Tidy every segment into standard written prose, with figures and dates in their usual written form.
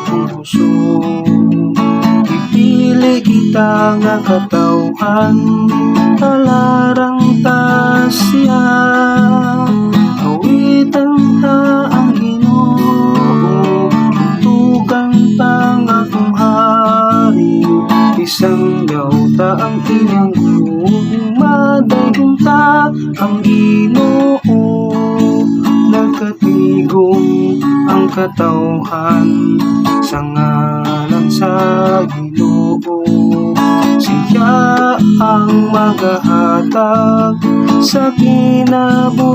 akong puso. Ipili kita nga katawhan, talarang ta siya. Awitan ta ang Ginoo, tugang ta nga akong hari. Isang yaw ta ang iyang buong, madayong ta ang Ginoo. Nagkatigong ang katawhan sa ngalan sa Ginoo. Siya ang maghahatag sa kinabuhi.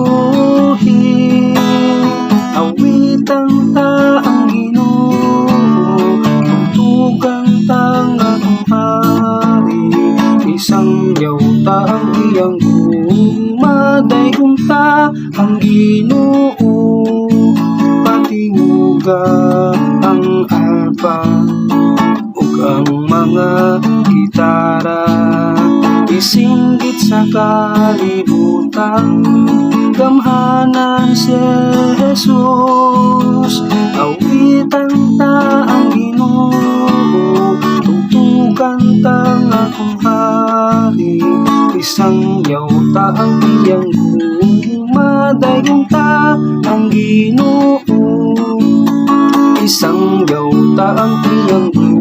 Awitan ta ang Ginoo, tugang ta nga akong hari. Isang yaw ta ang iyang buong, madayong ta ang Ginoo. Patinguga ang alpa ug ang mga gitara, isinggit sa kalibutan, gamhanan si Jesus. Awitan ta ang Ginoo, tugtugan ta nga akong hari. Isang yaw ta ang iyang buong, madayong ta ang Ginoo. Isang yaw ta ang iyang buong,